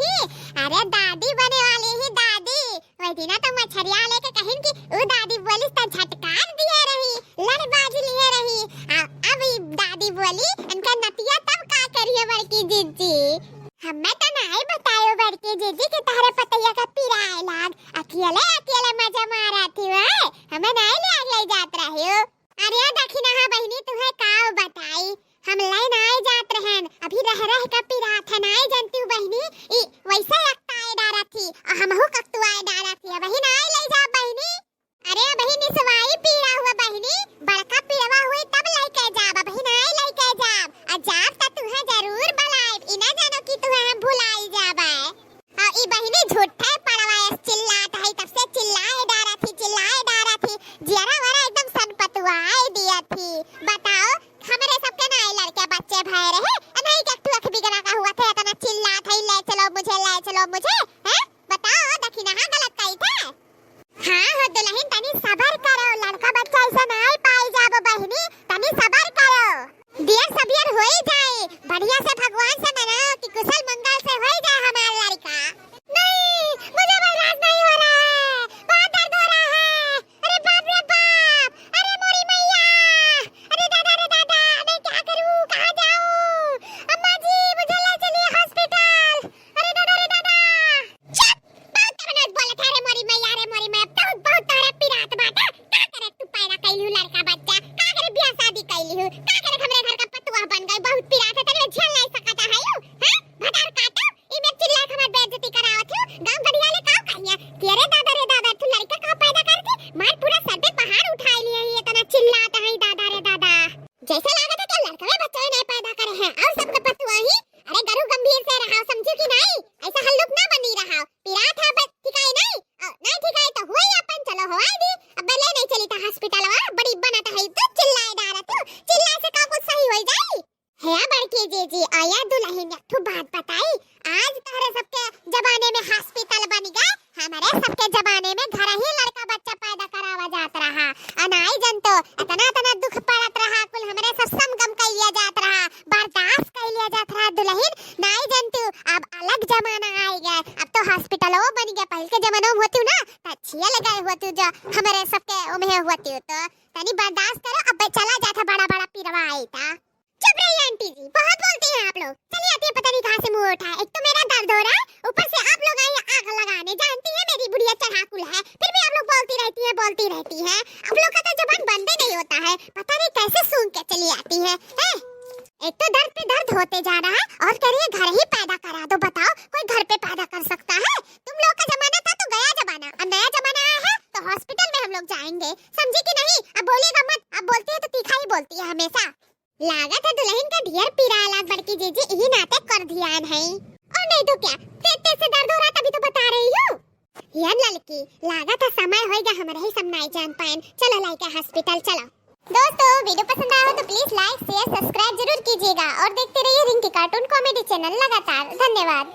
थी। अरे दादी बने वाली ही दादी वही ना तो मछरिया लेके कहिन की ओ दादी बोली तो झटकार दिए रही लड़बाजी लिए रही। अब दादी बोली इनका नतिया तब का करिए बड़की जीजी। हमें तो नहीं बतायो बड़की जीजी कि तारे पतैया का पिराए लाग अकेले अकेले मजा मारा थी वह हमें नहीं ले जात रही हो। अरे दखिना हा बहनी तुम्हें का बताई हम लाई नहीं जात रहन अभी रह का पिरा था नहीं जानती हूँ बहनी वैसे लगता डारा थी और हमहु कक्तुआए डारा थी वही नहीं ले जा बहनी। अरे बहनी सवाई पीड़ा हुआ बहनी बड़का पीड़वा हुई तब लेके जाब अभी नहीं लेके जाब अजाब त तुम्हें जरूर बुलाए इना जानो कि तुम्हें हम भुलाई जाबे। और ई बहनी झूठे पड़वाए चिल्लात है तब से चिल्लाए डारा थी जियारा वाला एकदम सनपतुआए दिया थी। बताओ हमारे सबके ना लड़के बच्चे भय रहे नहीं कि तू अख बिगड़ा का हुआ था इतना चिल्लात है ले चलो मुझे हैं बताओ दखिना हां गलत कही था। हां हो दुल्हन तनी सब्र करो लड़का बच्चा ऐसा नहीं पाई जाबो बहनी तनी सब्र करो देर सबियर हो ही जाए बढ़िया से भगवान से मनाओ कि कुशल मंगल से हो जाए हमारा लड़का। नहीं मुझे बर्दाश्त नहीं हो रहा है बहुत दर्द हो रहा है अरे बाप रे बाप अरे मोरी मैया अरे दादा मैं क्या करूं कहां जाऊं अम्मा जी मुझे ले चलिए हॉस्पिटल अरे दादा चुप बहुत तमनत बोले थे अरे मोरी मैया बहुत तारा पिरात बाटा का करे तू पैदा कैलू लड़का बच्चा का करे बियाह शादी कैली हूं का करे हमरे घर का पतुआ बन गई बहुत पिरात है तने झेल नहीं सकता है यू हैं भटार काटो इमे चिल्ला के हमर बेइज्जती करावत हूं गांव गड़िया ले का कहिया कि अरे दादा तू लड़का का पैदा करती मार पूरा सर पे पहाड़ उठा लिए है इतना चिल्लाता है दादा जैसे लागत है कि लड़का में बच्चा नहीं पैदा करे हैं और सबका पतुआ ही अरे गरु गंभीर से रहा समझो कि नहीं ऐसा हल्लुक ना बनी रहा पिरात है बस ठिकाई नहीं ठिकाई तो हुई अपन चलो हवाई दी अब ले नहीं चली था हॉस्पिटल वा बड़ी बनाता है तो चिल्लाए डारा तू चिल्ला से का कुछ सही हो जाई है बड़की जीजी आया दुल्हन तू बात बताई आज तारे सबके जमाने में हॉस्पिटल बन गए हमारे सबके जमाने में घर ही लड़का बच्चा पैदा करावा जात रहा अनाई जनतो इतना दुख पड़त रहा कुल हमरे सब समगम कइया जात रहा बर्दाश्त कइया जात रहा दुल्हन नहीं जनतू अब अलग जमाना आई गया अब तो हॉस्पिटल वो बन गया पहले के जमाना में होती ना तो अच्छी लगा होती जो हमारे सबके उम्र होती तो तनी बर्दाश्त करो अब चला जाता बड़ा पीरवा आई था। चुप रहिए आंटी जी बहुत बोलती हैं आप लोग चलिए आती है पता नहीं कहां से मुंह उठा एक तो मेरा दर्द हो रहा है ऊपर से आप लोग आई आग लगाने जानती है मेरी बुढ़िया चढ़ाकुल है फिर भी आप लोग बोलती रहती है आप लोग का तो जबान बंद ही नहीं होता है पता नहीं कैसे सूंघ के चली आती है एक तो दर्द पे दर्द होते जा रहा है और कह रही है घर ही पैदा करा दो। बताओ कोई घर पे पैदा कर सकता है तुम लोग का जमाना था तो गया जमाना अब नया जमाना आया है तो हॉस्पिटल में हम लोग जाएंगे समझे कि नहीं अब बोलिएगा मत अब बोलती है तो तीखा ही बोलती है हमेशा लागत है दुल्हन का ढेर पिराला बड़की जीजी यही नाते कर ध्यान है और नहीं तो क्या तेज से दर्द हो रहा तभी तो बता रही हूँ यार लड़की लागत है समय होएगा हमारे ही सब नहीं जान पाए चलो लाइक हॉस्पिटल चलो। दोस्तों वीडियो पसंद आया हो तो प्लीज लाइक शेयर सब्सक्राइब जरूर कीजिएगा और देखते रहिए रिंकी कार्टून कॉमेडी चैनल लगातार। धन्यवाद।